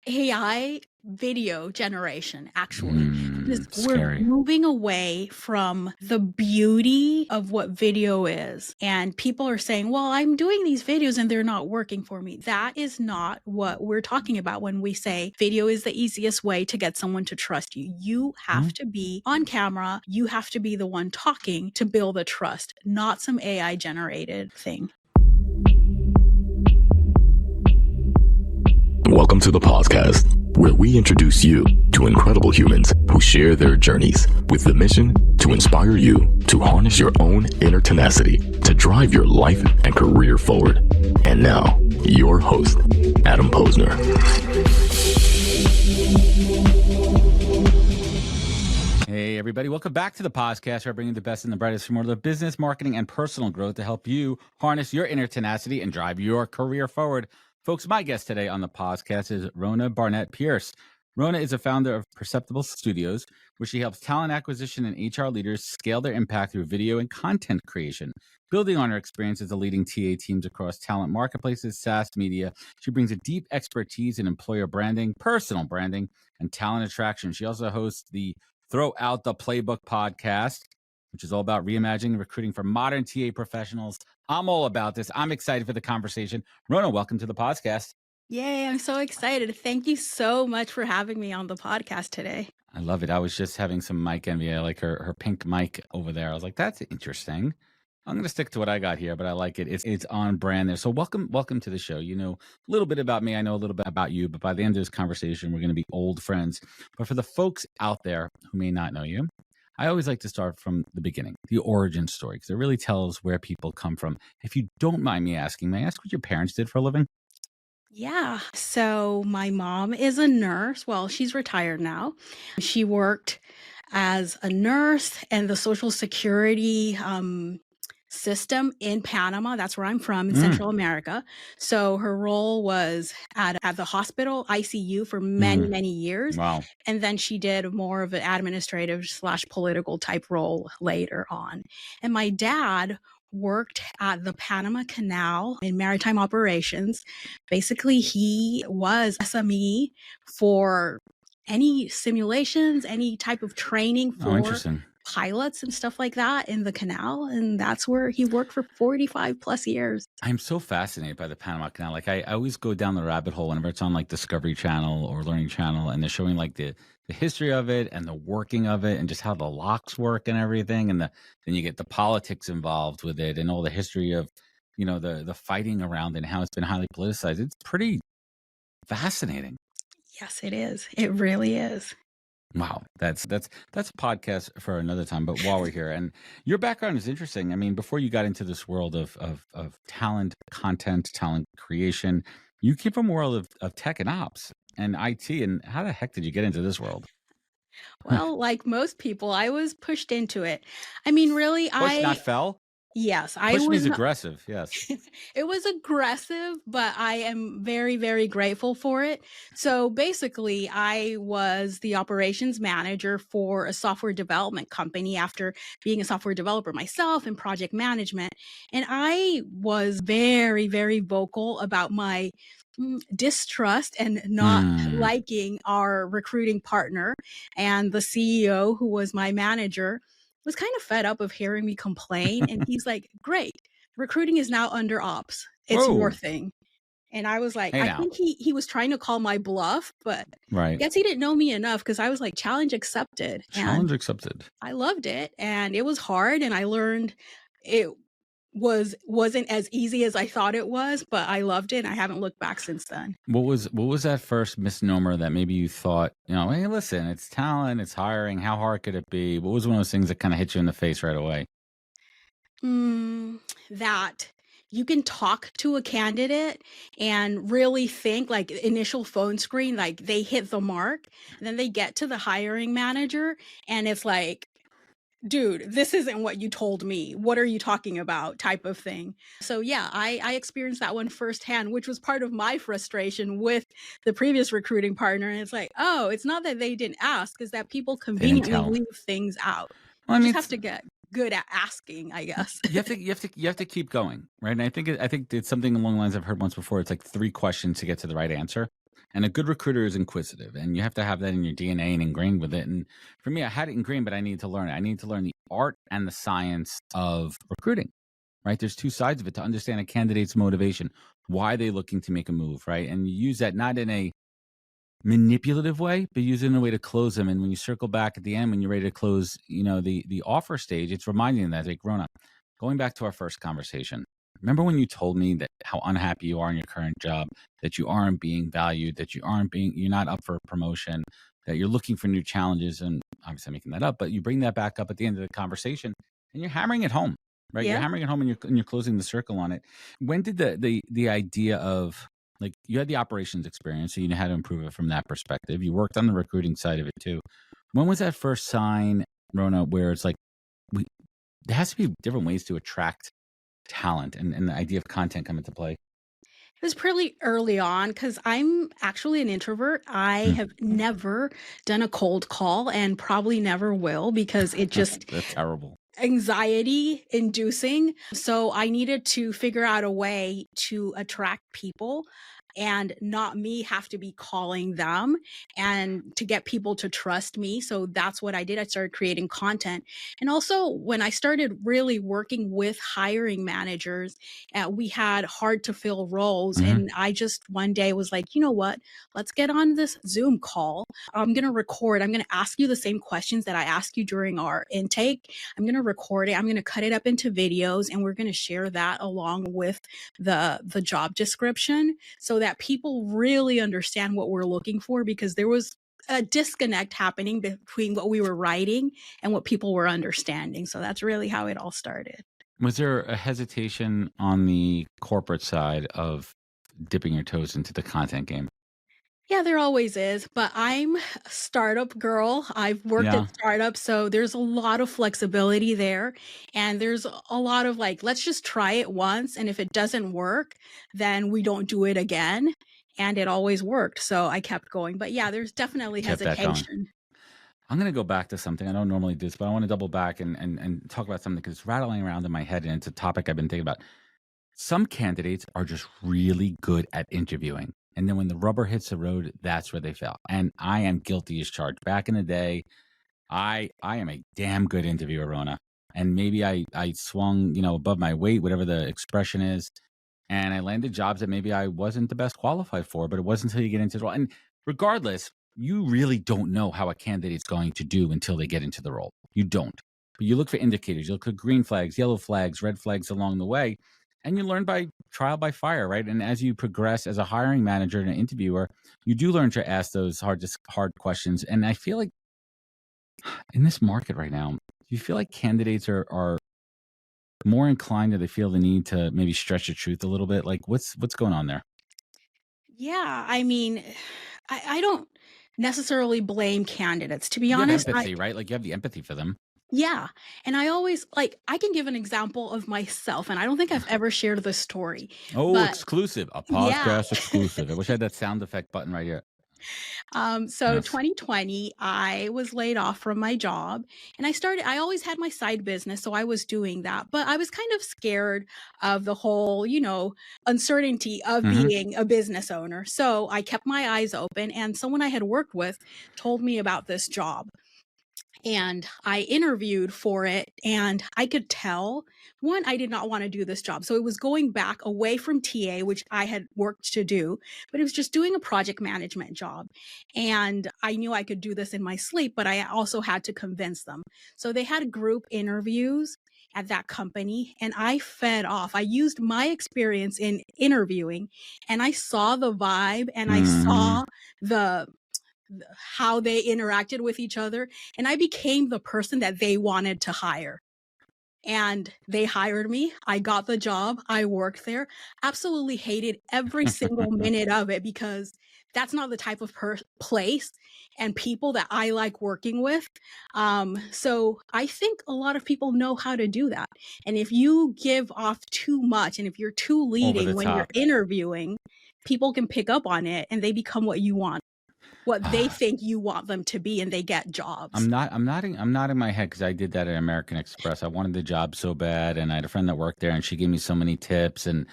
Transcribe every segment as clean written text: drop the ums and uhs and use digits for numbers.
AI video generation, actually, because we're Scary. moving away from the beauty of what video is. And people are saying, well, I'm doing these videos and they're not working for me. That is not what we're talking about when we say video is the easiest way to get someone to trust you. You have to be on camera. You have to be the one talking to build a trust, not some AI generated thing. Welcome to the podcast, where we introduce you to incredible humans who share their journeys with the mission to inspire you to harness your own inner tenacity to drive your life and career forward. And now, your host, Adam Posner. Hey, everybody. Welcome back to the podcast, where I bring you the best and the brightest from more of the business, marketing, and personal growth to help you harness your inner tenacity and drive your career forward. Folks, my guest today on the podcast is Rona Barnett-Pierce. Rona is a founder of Perceptible Studios, where she helps talent acquisition and HR leaders scale their impact through video and content creation. Building on her experience as a leading TA teams across talent marketplaces, SaaS media, she brings a deep expertise in employer branding, personal branding, and talent attraction. She also hosts the Throw Out the Playbook podcast, which is all about reimagining recruiting for modern TA professionals. I'm all about this. I'm excited for the conversation. Rona, welcome to the podcast. Yay, I'm so excited. Thank you so much for having me on the podcast today. I love it. I was just having some mic envy. I like her pink mic over there. I was like, that's interesting. I'm going to stick to what I got here, but I like it. It's on brand there. So welcome to the show. You know a little bit about me. I know a little bit about you, but by the end of this conversation, we're going to be old friends. But for the folks out there who may not know you, I always like to start from the beginning, the origin story, because it really tells where people come from. If you don't mind me asking, may I ask what your parents did for a living? Yeah. So my mom is a nurse. Well, she's retired now. She worked as a nurse and the Social Security system in Panama. That's where I'm from, in Central America. So her role was at the hospital ICU for many years. Wow. And then she did more of an administrative / political type role later on. And my dad worked at the Panama Canal in maritime operations. Basically, he was SME for any simulations, any type of training for pilots and stuff like that in the canal. And that's where he worked for 45 plus years. I'm so fascinated by the Panama Canal. Like I always go down the rabbit hole whenever it's on like Discovery Channel or Learning Channel, and they're showing like the history of it and the working of it and just how the locks work and everything. And then you get the politics involved with it and all the history of, you know, the fighting around it and how it's been highly politicized. It's pretty fascinating. Yes, it is. It really is. Wow, that's a podcast for another time. But while we're here, and your background is interesting. I mean, before you got into this world of talent, content, talent creation, you came from a world of tech and ops and IT. And how the heck did you get into this world? Well, like most people, I was pushed into it. I mean, really, Push, not fell. Yes, Push was aggressive. Yes. It was aggressive, but I am very grateful for it. So basically, I was the operations manager for a software development company after being a software developer myself in project management. And I was very vocal about my distrust and not liking our recruiting partner. And the CEO, who was my manager, was kind of fed up of hearing me complain. And he's like, great, recruiting is now under ops. It's your thing. And I was like, I think he was trying to call my bluff, but I guess he didn't know me enough, because I was like, challenge accepted. Challenge accepted. I loved it. And it was hard. And I learned it wasn't as easy as I thought it was, but I loved it. And I haven't looked back since then. What was that first misnomer that maybe you thought, you know, hey, listen, it's talent, it's hiring. How hard could it be? What was one of those things that kind of hit you in the face right away? That you can talk to a candidate and really think, like, initial phone screen, like they hit the mark. And then they get to the hiring manager and it's like, dude, this isn't what you told me. What are you talking about? Type of thing. So yeah, I experienced that one firsthand, which was part of my frustration with the previous recruiting partner. And it's like, oh, it's not that they didn't ask, it's that people conveniently leave things out. Well, you just have to get good at asking, I guess. You have to keep going, right? And I think it's something along the lines I've heard once before. It's like 3 questions to get to the right answer. And a good recruiter is inquisitive, and you have to have that in your DNA and ingrained with it. And for me, I had it ingrained, but I needed to learn it. I needed to learn the art and the science of recruiting, right? There's two sides of it to understand a candidate's motivation. Why are they looking to make a move, right? And you use that not in a manipulative way, but use it in a way to close them. And when you circle back at the end, when you're ready to close, the offer stage, it's reminding them that, like, Rona, going back to our first conversation, remember when you told me that how unhappy you are in your current job, that you aren't being valued, that you're not up for a promotion, that you're looking for new challenges, and obviously I'm making that up, but you bring that back up at the end of the conversation, and you're hammering it home, right? You're Yeah. hammering it home, and you're closing the circle on it. When did the idea of, like, you had the operations experience, so you know how to improve it from that perspective. You worked on the recruiting side of it too. When was that first sign, Rona, where it's like, there has to be different ways to attract talent and the idea of content come into play? It was pretty early on because I'm actually an introvert. I Hmm. have never done a cold call and probably never will because it just That's terrible. anxiety inducing. So I needed to figure out a way to attract people and not me have to be calling them and to get people to trust me. So that's what I did. I started creating content. And also when I started really working with hiring managers, we had hard to fill roles. Hmm. And I just one day was like, you know what? Let's get on this Zoom call. I'm going to record. I'm going to ask you the same questions that I asked you during our intake. I'm going to record it. I'm going to cut it up into videos and we're going to share that along with the job description so that people really understand what we're looking for, because there was a disconnect happening between what we were writing and what people were understanding. So that's really how it all started. Was there a hesitation on the corporate side of dipping your toes into the content game? Yeah, there always is, but I'm a startup girl. I've worked at Yeah. startups, so there's a lot of flexibility there. And there's a lot of like, let's just try it once. And if it doesn't work, then we don't do it again. And it always worked. So I kept going. But yeah, there's definitely Kept that going. hesitation. I'm going to go back to something. I don't normally do this, but I want to double back and talk about something because it's rattling around in my head and it's a topic I've been thinking about. Some candidates are just really good at interviewing. And then when the rubber hits the road, that's where they fail. And I am guilty as charged. Back in the day, I am a damn good interviewer, Rona. And maybe I swung, above my weight, whatever the expression is. And I landed jobs that maybe I wasn't the best qualified for, but it wasn't until you get into the role. And regardless, you really don't know how a candidate's going to do until they get into the role. You don't. But you look for indicators. You look at green flags, yellow flags, red flags along the way. And you learn by trial by fire, right? And as you progress as a hiring manager and an interviewer, you do learn to ask those hard questions. And I feel like in this market right now, do you feel like candidates are more inclined, or they feel the need to maybe stretch the truth a little bit? Like what's going on there? Yeah, I mean, I don't necessarily blame candidates. To be You have honest, empathy, right? Like you have the empathy for them. yeah. And I always like, I can give an example of myself, and I don't think I've ever shared this story, Oh, but exclusive. A yeah. podcast exclusive. I wish I had that sound effect button right here. So Yes. 2020, I was laid off from my job and I always had my side business. So I was doing that, but I was kind of scared of the whole, uncertainty of Hmm. being a business owner. So I kept my eyes open, and someone I had worked with told me about this job. And I interviewed for it, and I could tell, one, I did not want to do this job. So it was going back away from TA, which I had worked to do, but it was just doing a project management job. And I knew I could do this in my sleep, but I also had to convince them. So they had group interviews at that company, and I fed off. I used my experience in interviewing, and I saw the vibe, and I Hmm. saw the how they interacted with each other, and I became the person that they wanted to hire. And they hired me. I got the job. I worked there. Absolutely hated every single minute of it because that's not the type of place and people that I like working with. So I think a lot of people know how to do that. And if you give off too much and if you're too Over leading the when you're top. interviewing, people can pick up on it and they become what they think you want them to be, and they get jobs. I'm nodding my head because I did that at American Express. I wanted the job so bad, and I had a friend that worked there, and she gave me so many tips, and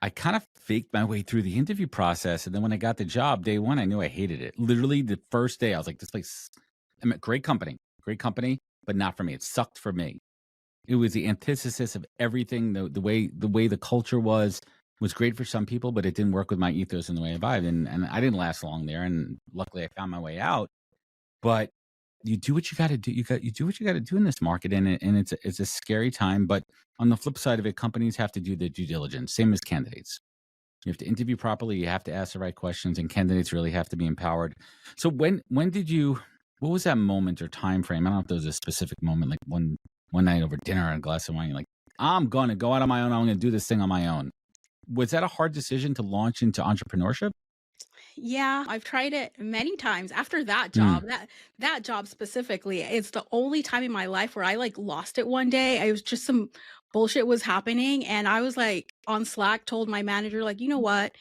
I kind of faked my way through the interview process. And then when I got the job, day one, I knew I hated it. Literally the first day, I was like, this place, I mean, great company, but not for me. It sucked for me. It was the antithesis of everything. The way the culture was great for some people, but it didn't work with my ethos and the way I vibe. And I didn't last long there. And luckily I found my way out. But you do what you got to do. You do what you got to do in this market, and it's a scary time. But on the flip side of it, companies have to do their due diligence, same as candidates. You have to interview properly. You have to ask the right questions, and candidates really have to be empowered. So when did you? What was that moment or time frame? I don't know if there was a specific moment, like one night over dinner and a glass of wine. You're like, I'm going to go out on my own. I'm going to do this thing on my own. Was that a hard decision to launch into entrepreneurship? Yeah, I've tried it many times. After that job, that job specifically, it's the only time in my life where I like lost it one day. I was just some bullshit was happening and I was like on Slack told my manager like, "You know what?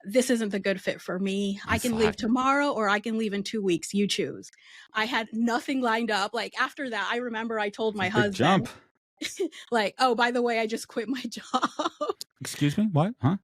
This isn't the good fit for me. I On can leave Slack. tomorrow or I can leave in 2 weeks. You choose." I had nothing lined up. Like after that, I remember I told my Big husband jump. like, "Oh, by the way, I just quit my job." Excuse me? What? Huh?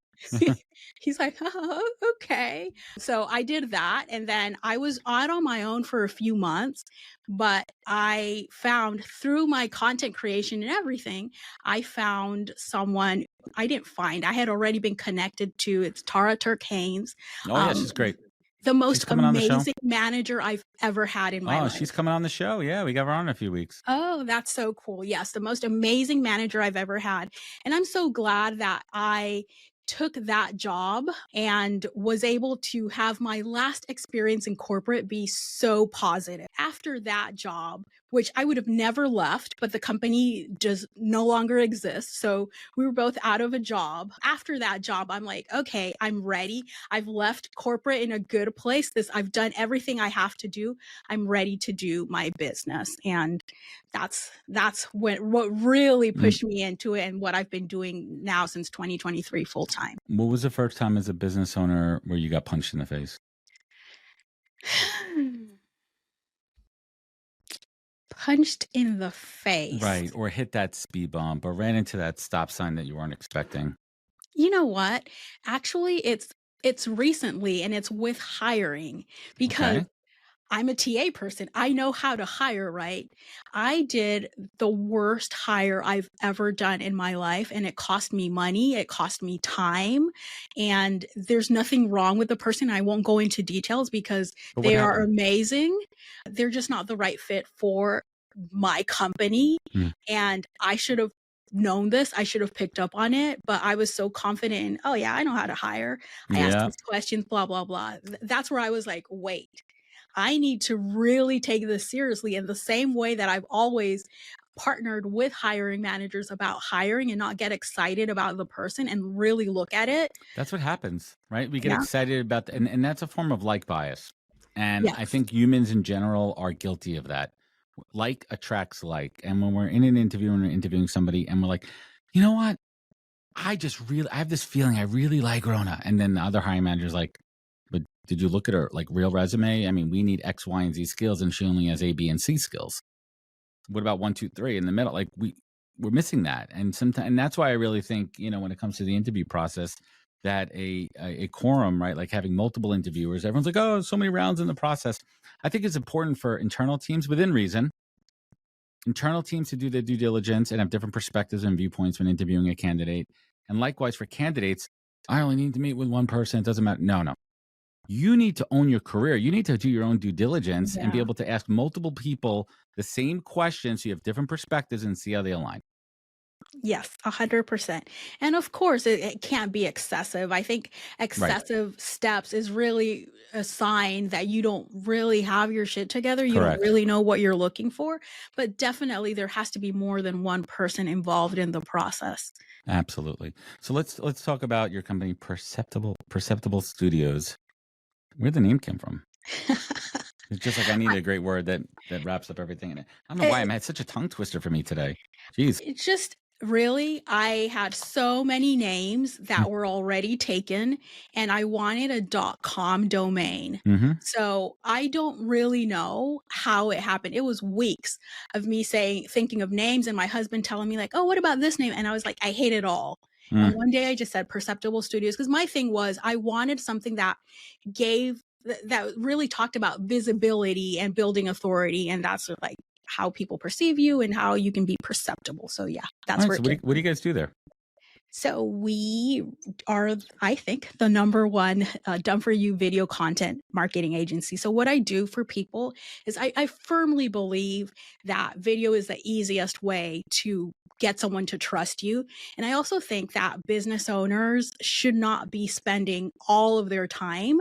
He's like, "Oh, okay." So I did that. And then I was out on my own for a few months, but I found through my content creation and everything, I found someone I didn't find. I had already been connected to. It's Tara Turk Haynes, Oh yeah, she's great. the She's most coming on the show. amazing manager I've ever had in my Oh, life. she's coming on the show. Yeah, we got her on in a few weeks. Oh, that's so cool. Yes, the most amazing manager I've ever had. And I'm so glad that I took that job and was able to have my last experience in corporate be so positive. After that job, which I would have never left, but the company just no longer exists. So we were both out of a job. After that job, I'm like, okay, I'm ready. I've left corporate in a good place. I've done everything I have to do. I'm ready to do my business. And that's what really pushed me into it and what I've been doing now since 2023 full time. What was the first time as a business owner where you got punched in the face? Punched in the face. Right. Or hit that speed bump or ran into that stop sign that you weren't expecting. You know what? Actually, it's recently and it's with hiring because Okay. I'm a TA person. I know how to hire, right? I did the worst hire I've ever done in my life, and it cost me money. It cost me time. And there's nothing wrong with the person. I won't go into details because But what they are happened? amazing. They're just not the right fit for my company. Hmm. And I should have known this. I should have picked up on it, but I was so confident in, oh yeah, I know how to hire. I asked Yeah. these questions, blah, blah, blah. That's where I was like, wait. I need to really take this seriously in the same way that I've always partnered with hiring managers about hiring and not get excited about the person and really look at it. That's what happens, right? We get Yeah. excited about, and that's a form of like bias. And I Yes. think humans in general are guilty of that. Like attracts like. And when we're in an interview and we're interviewing somebody and we're like, you know what? I have this feeling I really like Rona. And then the other hiring manager's like, but did you look at her like real resume? I mean, we need X, Y, and Z skills, and she only has A, B, and C skills. What about 1, 2, 3 in the middle? Like we're missing that. And sometimes, and that's why I really think, when it comes to the interview process, that a quorum, right? Like having multiple interviewers, everyone's like, oh, so many rounds in the process. I think it's important for internal teams within reason. Internal teams to do their due diligence and have different perspectives and viewpoints when interviewing a candidate. And likewise for candidates, I only need to meet with one person. It doesn't matter. No. You need to own your career. You need to do your own due diligence and be Yeah. able to ask multiple people the same questions so you have different perspectives and see how they align. Yes, 100%. And of course, it can't be excessive. I think excessive steps is really a sign that you don't really have your shit together. You don't Correct. really know what you're looking for. But definitely, there has to be more than one person involved in the process. Absolutely. So let's talk about your company, Perceptible Studios. Where the name came from? It's just like I need a great word that wraps up everything in it. I don't know why it's such a tongue twister for me today. Jeez. It's just really, I had so many names that were already taken, and I wanted a .com domain. Mm-hmm. So I don't really know how it happened. It was weeks of me thinking of names, and my husband telling me like, "Oh, what about this name?" And I was like, "I hate it all." And one day I just said Perceptible Studios because my thing was I wanted something that gave that really talked about visibility and building authority, and that's like how people perceive you and how you can be perceptible. So yeah, that's where so what do you guys do there? So we are, I think, the number one done for you video content marketing agency. So what I do for people is I firmly believe that video is the easiest way to get someone to trust you. And I also think that business owners should not be spending all of their time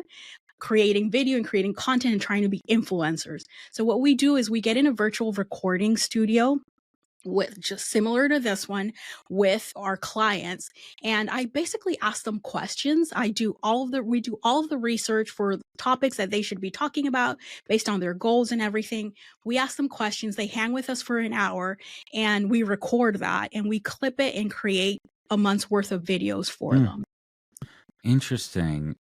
creating video and creating content and trying to be influencers. So what we do is we get in a virtual recording studio with just similar to this one with our clients, and I basically ask them questions. We do all of the research for topics that they should be talking about based on their goals and everything. We ask them questions, they hang with us for an hour, and we record that and we clip it and create a month's worth of videos for them. Interesting.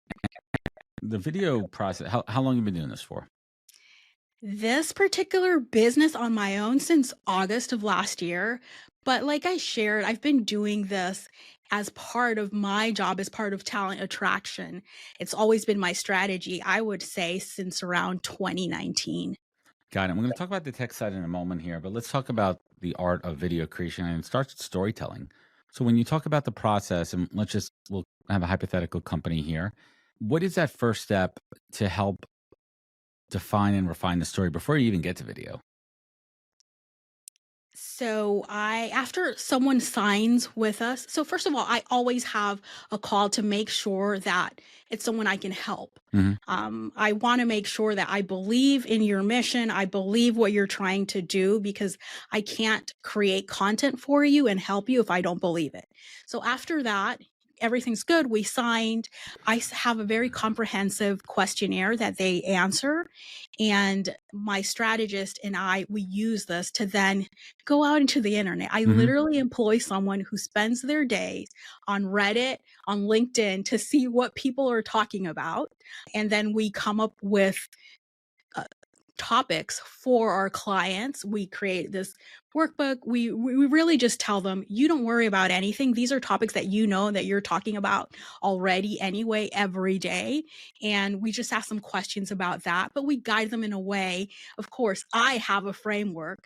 The video process, how long have you been doing this for? This particular business on my own since August of last year. But like I shared, I've been doing this as part of my job, as part of talent attraction. It's always been my strategy, I would say, since around 2019. Got it. We're going to talk about the tech side in a moment here, but let's talk about the art of video creation, and it starts with storytelling. So when you talk about the process, and we'll have a hypothetical company here. What is that first step to help define and refine the story before you even get to video? So after someone signs with us, so first of all, I always have a call to make sure that it's someone I can help. I want to make sure that I believe in your mission. I believe what you're trying to do, because I can't create content for you and help you if I don't believe it. So after that, everything's good. We signed. I have a very comprehensive questionnaire that they answer. And my strategist and we use this to then go out into the internet. I literally employ someone who spends their days on Reddit, on LinkedIn to see what people are talking about. And then we come up with topics for our clients. We create this workbook. We really just tell them, you don't worry about anything. These are topics that you know that you're talking about already anyway, every day. And we just ask them questions about that, but we guide them in a way. Of course, I have a framework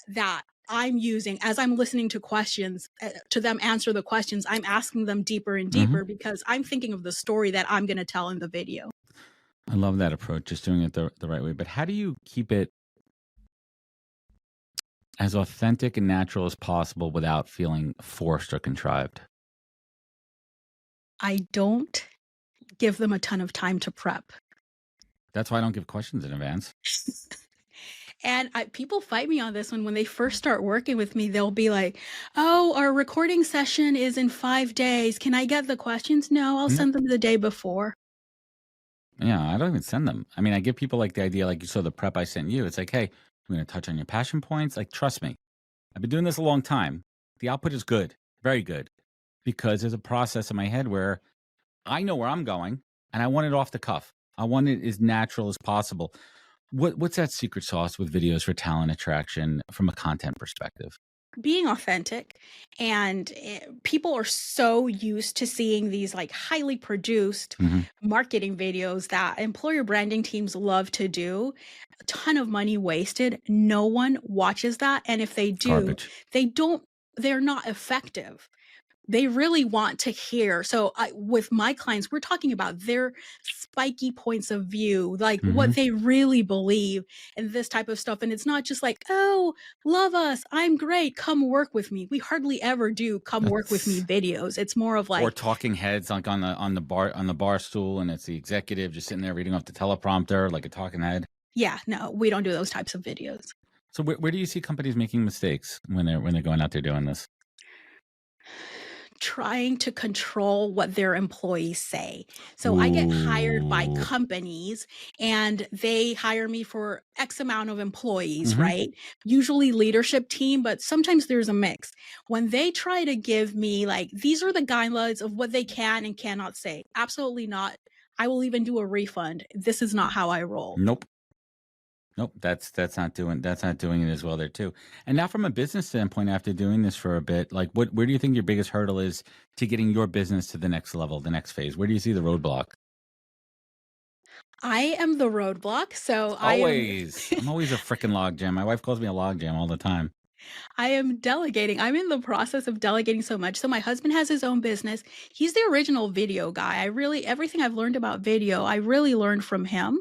that I'm using as I'm listening to questions to them answer the questions. I'm asking them deeper and deeper because I'm thinking of the story that I'm going to tell in the video. I love that approach, just doing it the right way. But how do you keep it as authentic and natural as possible without feeling forced or contrived? I don't give them a ton of time to prep. That's why I don't give questions in advance. And people fight me on this one. When they first start working with me, they'll be like, oh, our recording session is in 5 days. Can I get the questions? No, I'll send them the day before. Yeah, I don't even send them. I mean, I give people like the idea, like you saw the prep I sent you. It's like, hey, I'm going to touch on your passion points. Like, trust me, I've been doing this a long time. The output is good, very good, because there's a process in my head where I know where I'm going and I want it off the cuff. I want it as natural as possible. What's that secret sauce with videos for talent attraction from a content perspective? Being authentic. And people are so used to seeing these like highly produced marketing videos that employer branding teams love to do. A ton of money wasted. No one watches that. And if they do, Garbage. they're not effective. They really want to hear. So with my clients, we're talking about their spiky points of view, like what they really believe and this type of stuff. And it's not just like, oh, love us, I'm great, come work with me. We hardly ever do come work with me videos. It's more of like, or talking heads, like on the bar stool, and it's the executive just sitting there reading off the teleprompter like a talking head. Yeah, no, we don't do those types of videos. So where do you see companies making mistakes when they're going out there doing this? Trying to control what their employees say. So I get hired by companies and they hire me for X amount of employees, right? Usually leadership team, but sometimes there's a mix. When they try to give me like, these are the guidelines of what they can and cannot say. Absolutely not. I will even do a refund. This is not how I roll. Nope. Nope, that's not doing it as well there too. And now from a business standpoint, after doing this for a bit, like where do you think your biggest hurdle is to getting your business to the next level, the next phase? Where do you see the roadblock? I am the roadblock, so I'm always a freaking log jam. My wife calls me a log jam all the time. I am delegating. I'm in the process of delegating so much. So my husband has his own business. He's the original video guy. I really everything I've learned about video, I really learned from him.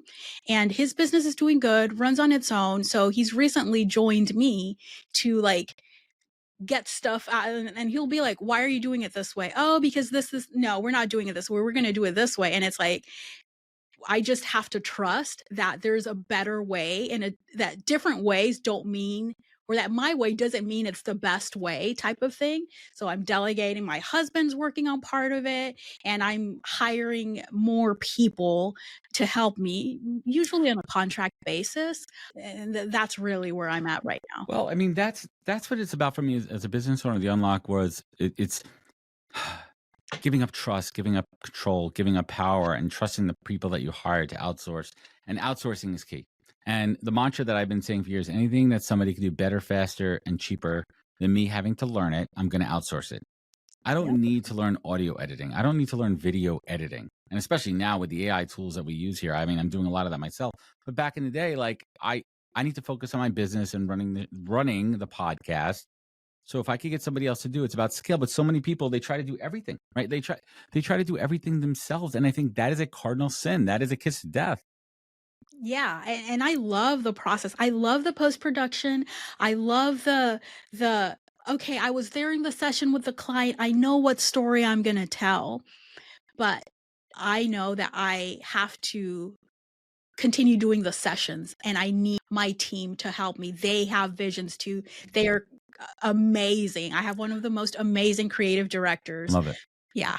And his business is doing good, runs on its own. So he's recently joined me to like get stuff out, and he'll be like, "Why are you doing it this way?" "Oh, because this is no, we're not doing it this way. We're going to do it this way." And it's like I just have to trust that there's a better way, and that different ways don't mean, or that my way doesn't mean it's the best way type of thing. So I'm delegating. My husband's working on part of it, and I'm hiring more people to help me, usually on a contract basis. And that's really where I'm at right now. Well, I mean, that's what it's about for me as a business owner. The unlock was it's giving up trust, giving up control, giving up power, and trusting the people that you hire to outsource. And outsourcing is key. And the mantra that I've been saying for years, anything that somebody can do better, faster, and cheaper than me having to learn it, I'm going to outsource it. I don't need to learn audio editing. I don't need to learn video editing. And especially now with the AI tools that we use here, I mean, I'm doing a lot of that myself. But back in the day, like I need to focus on my business and running the podcast. So if I could get somebody else to do, it's about skill. But so many people, they try to do everything, right? They try to do everything themselves. And I think that is a cardinal sin. That is a kiss to death. Yeah, and I love the process. I love the post-production. I love the okay, I was there in the session with the client. I know what story I'm going to tell, but I know that I have to continue doing the sessions, and I need my team to help me. They have visions too. They are amazing. I have one of the most amazing creative directors. Love it. Yeah.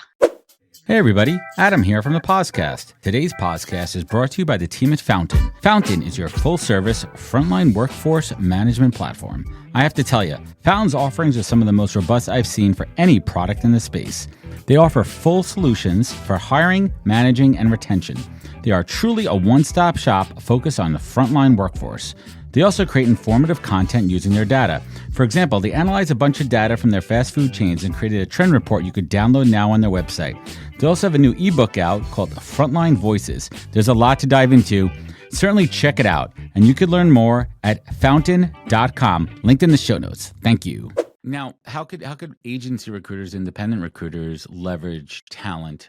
Hey everybody, Adam here from the Podcast. Today's podcast is brought to you by the team at Fountain. Fountain is your full-service frontline workforce management platform. I have to tell you, Fountain's offerings are some of the most robust I've seen for any product in the space. They offer full solutions for hiring, managing, and retention. They are truly a one-stop shop focused on the frontline workforce. They also create informative content using their data. For example, they analyze a bunch of data from their fast food chains and created a trend report you could download now on their website. They also have a new ebook out called Frontline Voices. There's a lot to dive into. Certainly check it out. And you could learn more at fountain.com, linked in the show notes. Thank you. Now, how could agency recruiters, independent recruiters leverage talent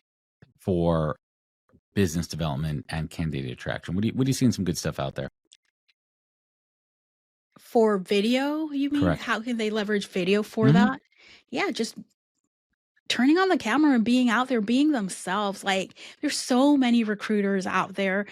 for business development and candidate attraction? What do you see in some good stuff out there? For video, you mean? Correct. How can they leverage video for that? Yeah, just turning on the camera and being out there, being themselves. Like, there's so many recruiters out there,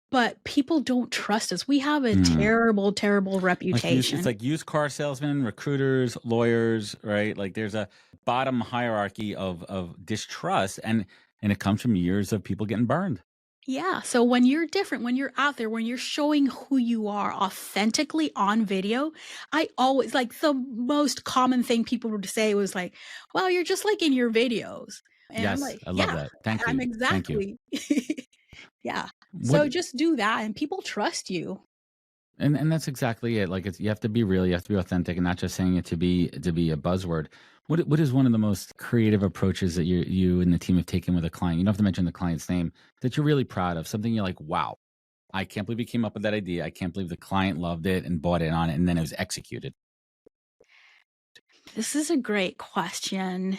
but people don't trust us. We have a terrible, terrible reputation. It's like used car salesmen, recruiters, lawyers, right? Like there's a bottom hierarchy of distrust, and it comes from years of people getting burned. Yeah. So when you're different, when you're out there, when you're showing who you are authentically on video, I always like the most common thing people would say was like, "Well, you're just like in your videos." And Yes, I'm like, I love that. Thank you. I'm Thank you. exactly. Yeah. So What just do that and people trust you. and that's exactly it. Like you have to be real, you have to be authentic, and not just saying it to be a buzzword. What is one of the most creative approaches that you and the team have taken with a client? You don't have to mention the client's name, that you're really proud of. Something you're like, wow, I can't believe you came up with that idea. I can't believe the client loved it and bought in on it, and then it was executed. This is a great question.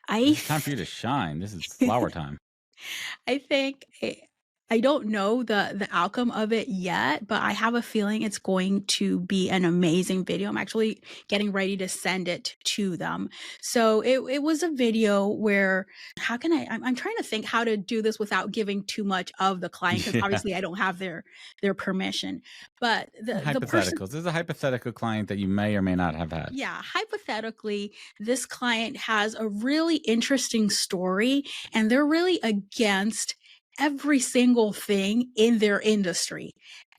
It's time for you to shine. This is flower time. I think I don't know the outcome of it yet, but I have a feeling it's going to be an amazing video. I'm actually getting ready to send it to them. So it was a video where how can I'm trying to think how to do this without giving too much of the client, because Yeah. obviously I don't have their permission. But the person, Hypotheticals. This is a hypothetical client that you may or may not have had. yeah, hypothetically, this client has a really interesting story, and they're really against every single thing in their industry.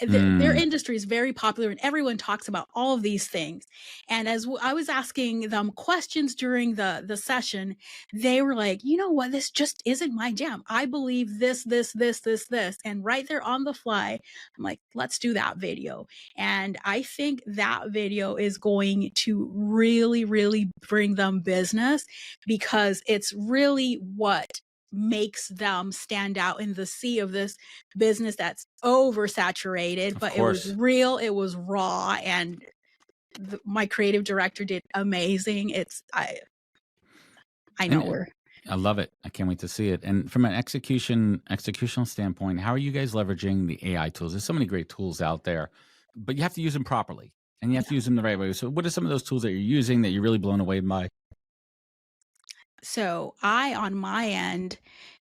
Their industry is very popular and everyone talks about all of these things. And as I was asking them questions during the session, they were like, you know what, this just isn't my jam. I believe this. And right there on the fly, I'm like, let's do that video. And I think that video is going to really, really bring them business because it's really what makes them stand out in the sea of this business that's oversaturated, Of but it was course. real, it was raw, and my creative director did amazing. I know And we're I love it. I can't wait to see it. And from an executional standpoint, how are you guys leveraging the AI tools? There's so many great tools out there, but you have to use them properly and you have to use them the right way. So what are some of those tools that you're using that you're really blown away by? So I, on my end,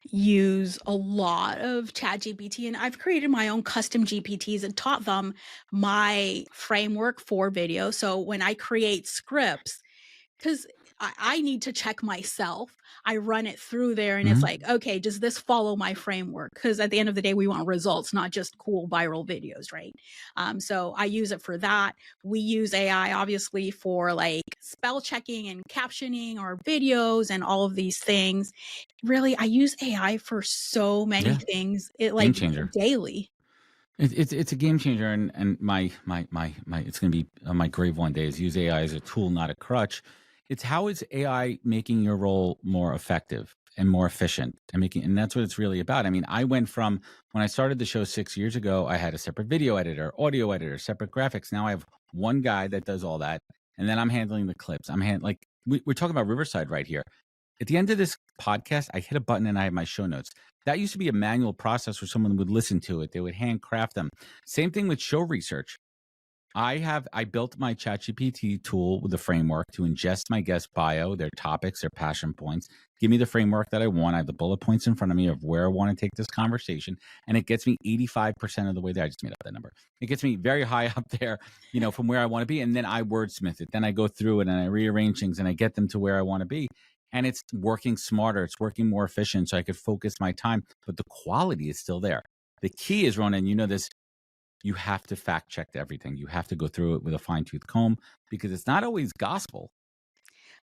use a lot of ChatGPT, and I've created my own custom GPTs and taught them my framework for video. So when I create scripts, because I need to check myself. I run it through there and it's Mhm. like, okay, does this follow my framework? Because at the end of the day, we want results, not just cool viral videos, right? So I use it for that. We use AI obviously for like spell checking and captioning our videos and all of these things. Really, I use AI for so many Yeah. things, it Game like changer. daily. It's a game changer, and my it's going to be on my grave one day is use AI as a tool, not a crutch. It's how is AI making your role more effective and more efficient, and that's what it's really about. I mean, I went from when I started the show 6 years ago, I had a separate video editor, audio editor, separate graphics. Now I have one guy that does all that, and then I'm handling the clips. We're talking about Riverside right here. At the end of this podcast, I hit a button and I have my show notes. That used to be a manual process where someone would listen to it. They would handcraft them. Same thing with show research. I built my ChatGPT tool with a framework to ingest my guest bio, their topics, their passion points, give me the framework that I want. I have the bullet points in front of me of where I want to take this conversation. And it gets me 85% of the way there. I just made up that number. It gets me very high up there, from where I want to be. And then I wordsmith it. Then I go through it and I rearrange things and I get them to where I want to be. And it's working smarter. It's working more efficient so I could focus my time, but the quality is still there. The key is, Rona, and you know this, you have to fact check everything. You have to go through it with a fine tooth comb because it's not always gospel.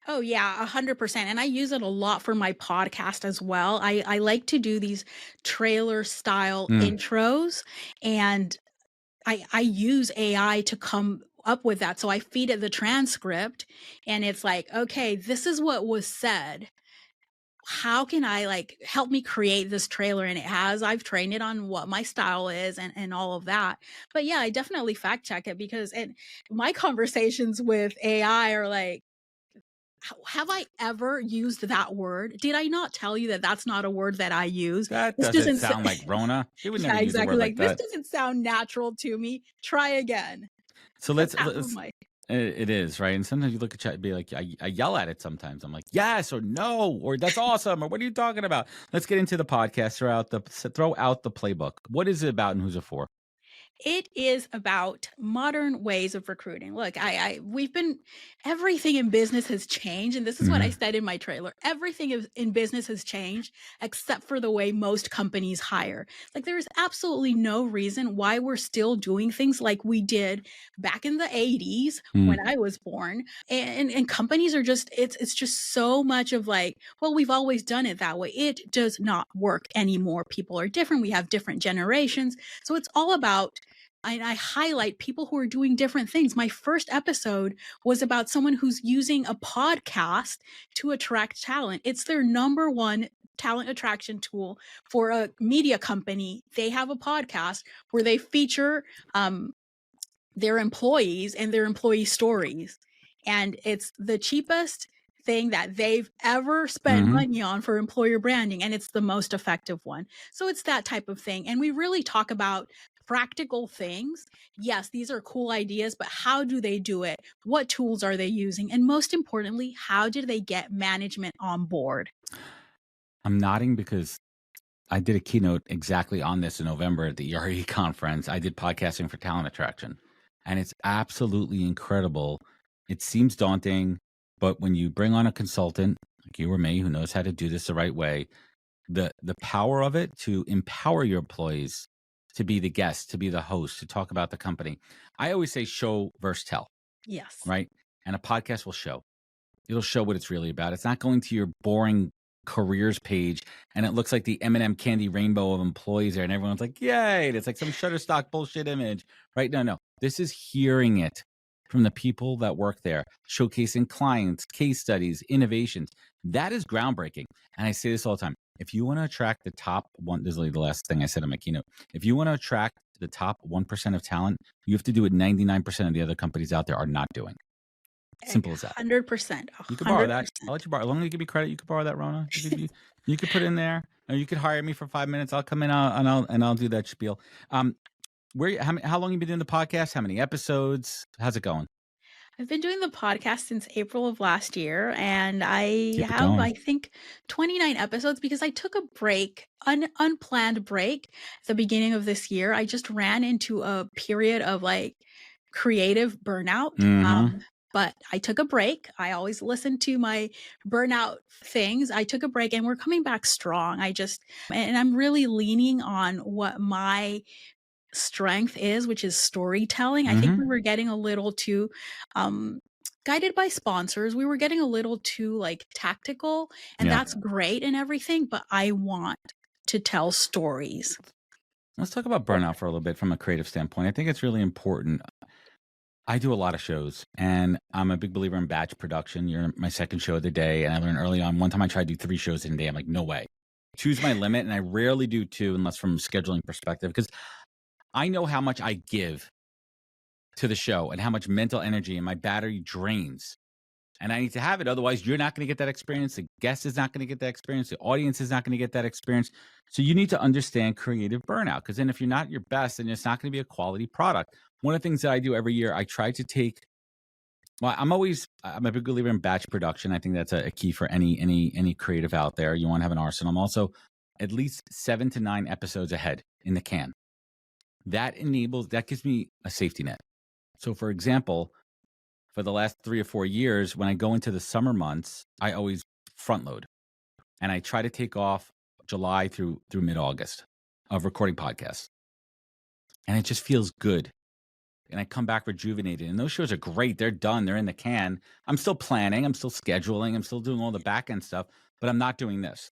Oh yeah, 100%. And I use it a lot for my podcast as well. I like to do these trailer style Mm. intros, and I use AI to come up with that. So I feed it the transcript and it's like, okay, this is what was said. How can I like help me create this trailer? And I've trained it on what my style is and all of that. But yeah, I definitely fact check it because my conversations with AI are like, have I ever used that word? Did I not tell you that that's not a word that I use? That This doesn't doesn't sound like Rona. She would never yeah, use a exactly. word like Like this that. doesn't sound natural to me. Try again. So That's let's half of let's my it is right. And sometimes you look at chat and be like, I yell at it sometimes. I'm like, yes or no, or that's awesome, or what are you talking about? Let's get into the podcast. Throw out the playbook. What is it about and who's it for? It is about modern ways of recruiting. Look, we've been, everything in business has changed. And this is what I Mhm. said in my trailer. Everything in business has changed except for the way most companies hire. Like there is absolutely no reason why we're still doing things like we did back in the 80s when Mm. I was born. And companies are just, it's just so much of like, well, we've always done it that way. It does not work anymore. People are different. We have different generations. So it's all about, I highlight people who are doing different things. My first episode was about someone who's using a podcast to attract talent. It's their number one talent attraction tool for a media company. They have a podcast where they feature their employees and their employee stories. And it's the cheapest thing that they've ever spent Mhm. money on for employer branding. And it's the most effective one. So it's that type of thing. And we really talk about practical things. Yes, these are cool ideas, but how do they do it? What tools are they using? And most importantly, how did they get management on board? I'm nodding because I did a keynote exactly on this in November at the ERE conference. I did podcasting for talent attraction, and it's absolutely incredible. It seems daunting, but when you bring on a consultant like you or me who knows how to do this the right way, the power of it to empower your employees to be the guest, to be the host, to talk about the company. I always say show versus tell, Yes. right? And a podcast will show. It'll show what it's really about. It's not going to your boring careers page and it looks like the M&M candy rainbow of employees there and everyone's like, yay. And it's like some Shutterstock bullshit image, right? No. This is hearing it from the people that work there, showcasing clients, case studies, innovations. That is groundbreaking. And I say this all the time. If you want to attract the top one, this is like the last thing I said in my keynote. If you want to attract the top 1% of talent, you have to do what 99% of the other companies out there are not doing. Simple as that. 100%. You could borrow that. I'll let you borrow. As long as you give me credit, you could borrow that, Rona. You could put it in there, or you could hire me for 5 minutes. I'll come in and I'll do that spiel. How long you been doing the podcast? How many episodes? How's it going? I've been doing the podcast since April of last year, and I Keep it have, going. I think, 29 episodes because I took a break, unplanned break at the beginning of this year. I just ran into a period of like creative burnout. Mhm. But I took a break. I always listen to my burnout things. I took a break and we're coming back strong. And I'm really leaning on what my strength is, which is storytelling. I think we were getting a little too guided by sponsors. We were getting a little too like tactical, and Yeah. that's great and everything, but I want to tell stories. Let's talk about burnout for a little bit from a creative standpoint. I think it's really important. I do a lot of shows, and I'm a big believer in batch production. You're my second show of the day, and I learned early on. One time I tried to do 3 shows in a day. I'm like, no way. Two's my limit, and I rarely do 2 unless from a scheduling perspective, because I know how much I give to the show and how much mental energy and my battery drains. And I need to have it. Otherwise, you're not going to get that experience. The guest is not going to get that experience. The audience is not going to get that experience. So you need to understand creative burnout, because then if you're not your best, then it's not going to be a quality product. One of the things that I do every year, I try to take, I'm a big believer in batch production. I think that's a key for any creative out there. You want to have an arsenal. I'm also at least 7 to 9 episodes ahead in the can. That gives me a safety net. So for example, for the last 3 or 4 years, when I go into the summer months, I always front load, and I try to take off July through mid-August of recording podcasts, and it just feels good. And I come back rejuvenated, and those shows are great. They're done. They're in the can. I'm still planning. I'm still scheduling. I'm still doing all the back end stuff, but I'm not doing this.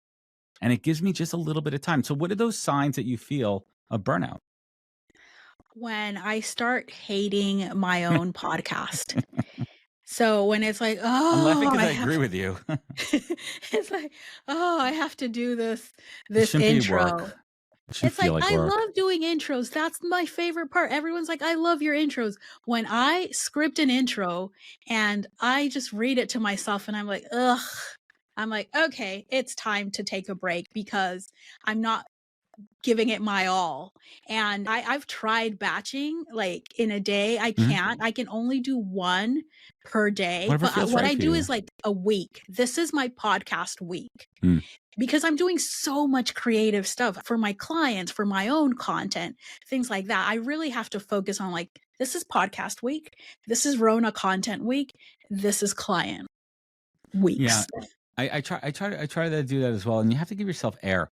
And it gives me just a little bit of time. So what are those signs that you feel of burnout? When I start hating my own podcast. So when it's like, I'm laughing oh, because I agree with you. it's like, oh, I have to do this It shouldn't be intro. work. It shouldn't It's like, feel like I work. love doing intros. That's my favorite part. Everyone's like, I love your intros. When I script an intro and I just read it to myself and I'm like, ugh, I'm like, okay, it's time to take a break because I'm not giving it my all. And I've tried batching like in a day. I can't. I can only do 1 per day. Whatever But feels what right I for do you. is like a week. This is my podcast week. Mm. Because I'm doing so much creative stuff for my clients, for my own content, things like that. I really have to focus on like, this is podcast week. This is Rona content week. This is client weeks. Yeah. I try to do that as well. And you have to give yourself air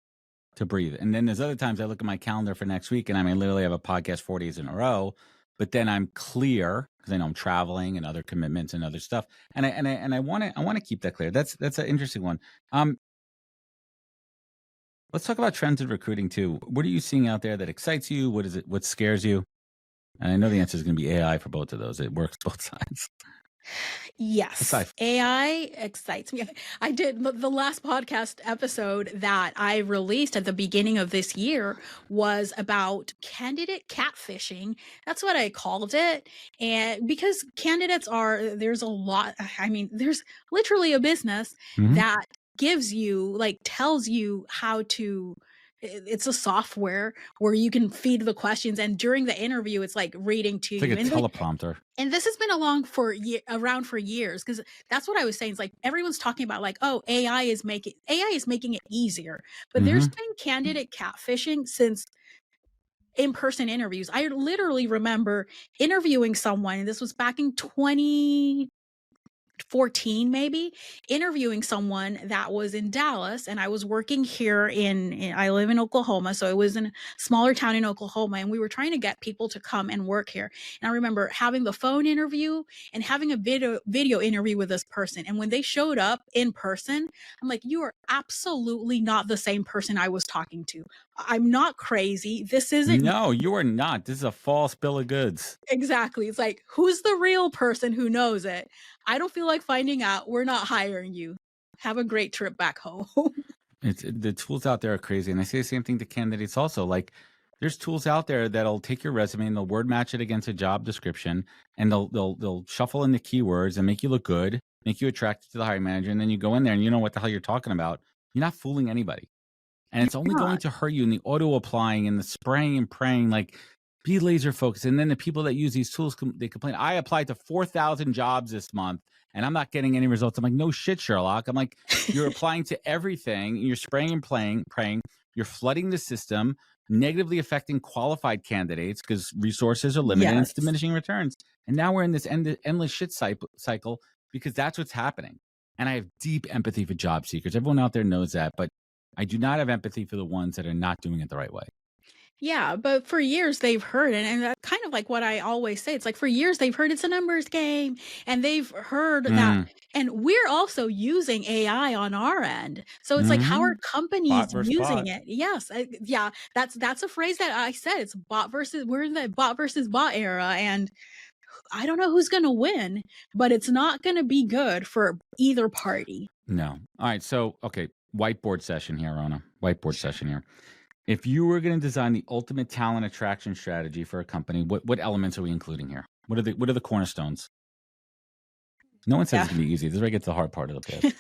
to breathe. And then there's other times I look at my calendar for next week and I may literally have a podcast 4 days in a row, but then I'm clear because I know I'm traveling and other commitments and other stuff. And I want to keep that clear. That's an interesting one. Let's talk about trends in recruiting too. What are you seeing out there that excites you? What is it? What scares you? And I know the answer is going to be AI for both of those. It works both sides. Yes, AI excites me. I did the last podcast episode that I released at the beginning of this year was about candidate catfishing. That's what I called it. And because candidates there's a lot, I mean, there's literally a business that gives you, like, tells you how to, it's a software where you can feed the questions, and during the interview it's like reading to It's you like a and teleprompter. and this has been around for years, because that's what I was saying. It's like everyone's talking about like, oh, AI is making it easier, but there's been candidate catfishing since in-person interviews. I literally remember interviewing someone, and this was back in 14 maybe, interviewing someone that was in Dallas, and I was working here I live in Oklahoma, so it was in a smaller town in Oklahoma, and we were trying to get people to come and work here. And I remember having the phone interview and having a video interview with this person. And when they showed up in person, I'm like, you are absolutely not the same person I was talking to. I'm not crazy. This isn't No, you are not. This is a false bill of goods. exactly. It's like, who's the real person who knows it? I don't feel like finding out. We're not hiring you. Have a great trip back home. The tools out there are crazy. And I say the same thing to candidates also. Like, there's tools out there that'll take your resume and they'll word match it against a job description, and they'll shuffle in the keywords and make you look good, make you attractive to the hiring manager. And then you go in there and you know what the hell you're talking about. You're not fooling anybody. And it's only going to hurt you in the auto applying and the spraying and praying. Like, be laser focused. And then the people that use these tools, they complain, I applied to 4,000 jobs this month and I'm not getting any results. I'm like, no shit, Sherlock. I'm like, you're applying to everything. You're spraying and praying. You're flooding the system, negatively affecting qualified candidates because resources are limited and it's diminishing returns. And now we're in this endless shit cycle because that's what's happening. And I have deep empathy for job seekers. Everyone out there knows that. But I do not have empathy for the ones that are not doing it the right way. Yeah, but for years they've heard, and that's kind of like what I always say. It's like for years they've heard it's a numbers game, and they've heard that, and we're also using AI on our end. So it's like, how are companies using it? Yes, yeah, that's a phrase that I said. It's we're in the bot versus bot era, and I don't know who's going to win, but it's not going to be good for either party. No. All right. So, okay. Whiteboard session here, Rona. Whiteboard session here. If you were going to design the ultimate talent attraction strategy for a company, what elements are we including here? What are the cornerstones? No one says it's going to be easy. This is where I get to the hard part of the pitch.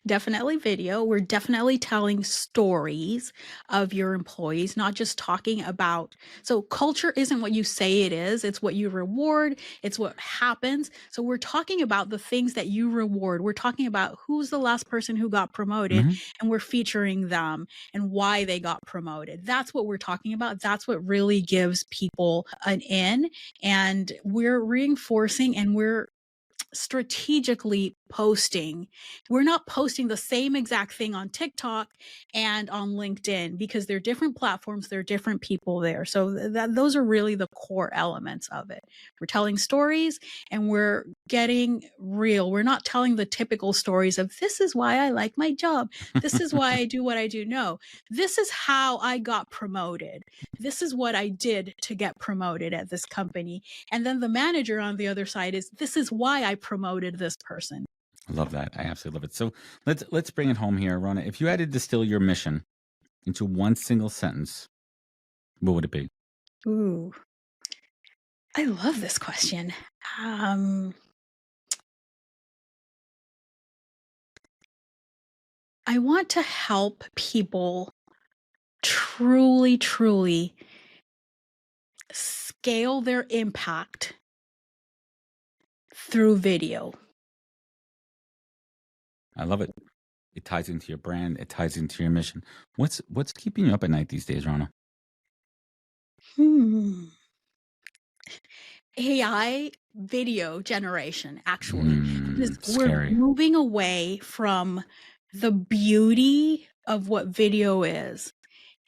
Definitely video. We're definitely telling stories of your employees, not just talking about. So culture isn't what you say it is. It's what you reward. It's what happens. So we're talking about the things that you reward. We're talking about who's the last person who got promoted, and we're featuring them and why they got promoted. That's what we're talking about. That's what really gives people an in. And we're reinforcing and we're strategically posting. We're not posting the same exact thing on TikTok and on LinkedIn because they're different platforms, there are different people there. So those are really the core elements of it. We're telling stories and we're getting real. We're not telling the typical stories of this is why I like my job. This is why I do what I do. No, this is how I got promoted. This is what I did to get promoted at this company. And then the manager on the other side is, this is why I promoted this person. I love that. I absolutely love it. So let's bring it home here, Rona. If you had to distill your mission into one single sentence, what would it be? Ooh, I love this question. I want to help people truly, truly scale their impact through video. I love it. It ties into your brand. It ties into your mission. What's keeping you up at night these days, Rona? AI video generation, actually. We're Scary. moving away from the beauty of what video is.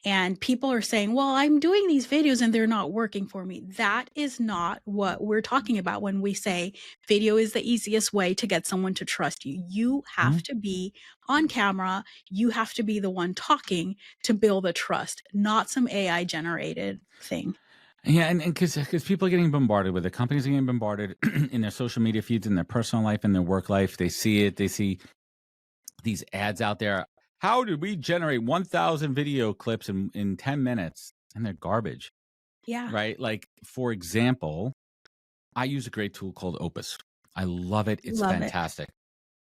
And people are saying, well, I'm doing these videos and they're not working for me. That is not what we're talking about when we say video is the easiest way to get someone to trust you. You have to be on camera. You have to be the one talking to build a trust, not some AI generated thing. Yeah, and because people are getting bombarded with it. Companies are getting bombarded in their social media feeds, in their personal life, in their work life. They see it. They see these ads out there. How did we generate 1,000 video clips in 10 minutes? And they're garbage. Yeah. Right? Like, for example, I use a great tool called Opus. I love it. It's fantastic.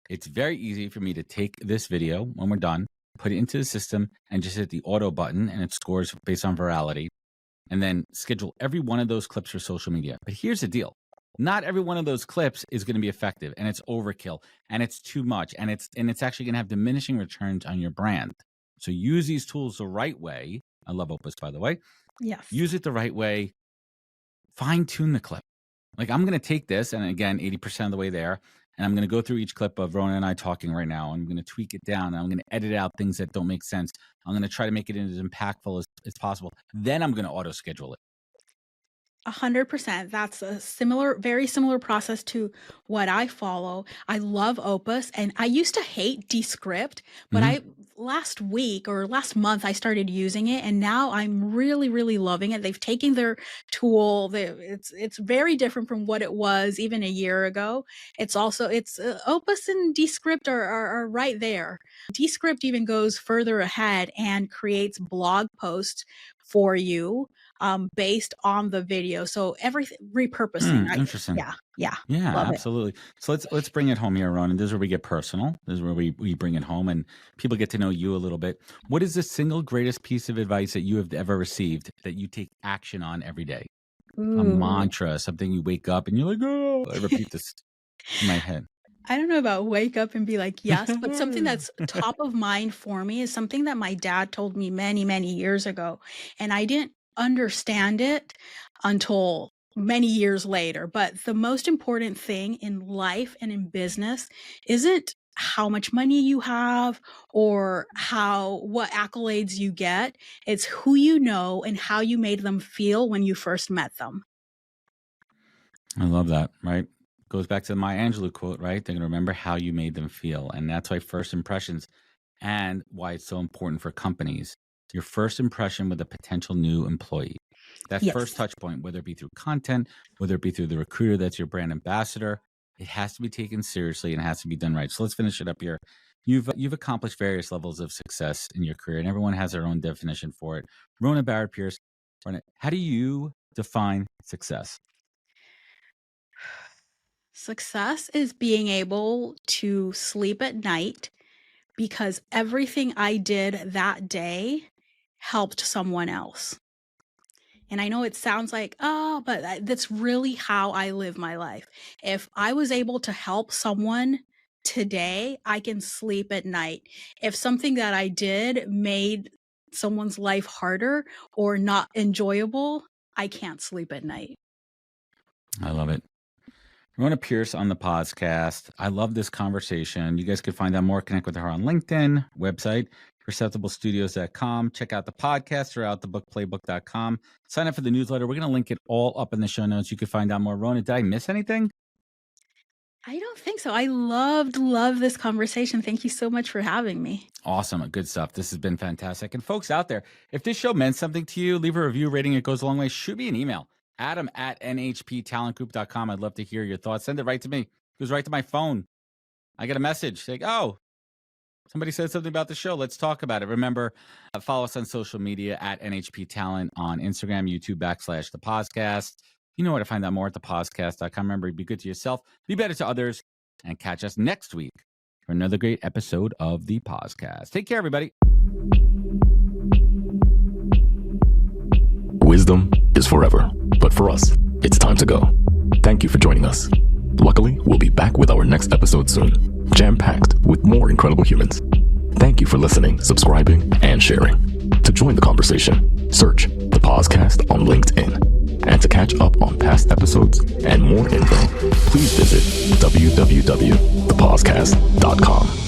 It's very easy for me to take this video when we're done, put it into the system, and just hit the auto button, and it scores based on virality, and then schedule every one of those clips for social media. But here's the deal. Not every one of those clips is going to be effective, and it's overkill, and it's too much, and it's actually going to have diminishing returns on your brand. So use these tools the right way. I love Opus, by the way. Yes. Use it the right way. Fine tune the clip. Like, I'm going to take this, and again, 80% of the way there, And I'm going to go through each clip of Rona and I talking right now. I'm going to tweak it down. And I'm going to edit out things that don't make sense. I'm going to try to make it as impactful as possible. Then I'm going to auto schedule it. 100%. That's a very similar process to what I follow. I love Opus, and I used to hate Descript, but last week or last month I started using it, and now I'm really, really loving it. They've taken their tool. It's very different from what it was even a year ago. It's Opus and Descript are right there. Descript even goes further ahead and creates blog posts for you based on the video. So everything repurposing. Interesting. Yeah. Love absolutely. It. So let's bring it home here, Rona. This is where we get personal. This is where we bring it home and people get to know you a little bit. What is the single greatest piece of advice that you have ever received that you take action on every day? Ooh. A mantra, something you wake up and you're like, oh, I repeat this in my head. I don't know about wake up and be like, yes, but something that's top of mind for me is something that my dad told me many, many years ago. And I didn't understand it until many years later. But the most important thing in life and in business isn't how much money you have or what accolades you get. It's who you know and how you made them feel when you first met them. I love that, right? Goes back to the Maya Angelou quote, right? They're going to remember how you made them feel. And that's why first impressions and why it's so important for companies. Your first impression with a potential new employee. That first touch point, whether it be through content, whether it be through the recruiter that's your brand ambassador, it has to be taken seriously and it has to be done right. So let's finish it up here. You've accomplished various levels of success in your career, and everyone has their own definition for it. Rona Barnett-Pierce, how do you define success? Success is being able to sleep at night because everything I did that day helped someone else. And I know it sounds like, but that's really how I live my life. If I was able to help someone today, I can sleep at night. If something that I did made someone's life harder or not enjoyable, I can't sleep at night. I love it. Rona Pierce on the podcast. I love this conversation. You guys can find out more, connect with her on LinkedIn, website, perceptiblestudios.com. Check out the podcast throughout thebookplaybook.com. Sign up for the newsletter. We're going to link it all up in the show notes. You can find out more. Rona, did I miss anything? I don't think so. I loved this conversation. Thank you so much for having me. Awesome. Good stuff. This has been fantastic. And folks out there, if this show meant something to you, leave a review rating. It goes a long way. Shoot me an email. Adam@nhptalentgroup.com. I'd love to hear your thoughts. Send it right to me. It goes right to my phone. I get a message like, oh, somebody said something about the show. Let's talk about it. Remember, follow us on social media at NHPTalent on Instagram, YouTube, /the podcast. You know where to find out more at thepodcast.com. Remember, be good to yourself, be better to others, and catch us next week for another great episode of the podcast. Take care, everybody. Wisdom is forever, but for us, it's time to go. Thank you for joining us. Luckily, we'll be back with our next episode soon, jam-packed with more incredible humans. Thank you for listening, subscribing, and sharing. To join the conversation, search the podcast on LinkedIn. And to catch up on past episodes and more info, please visit www.thepodcast.com.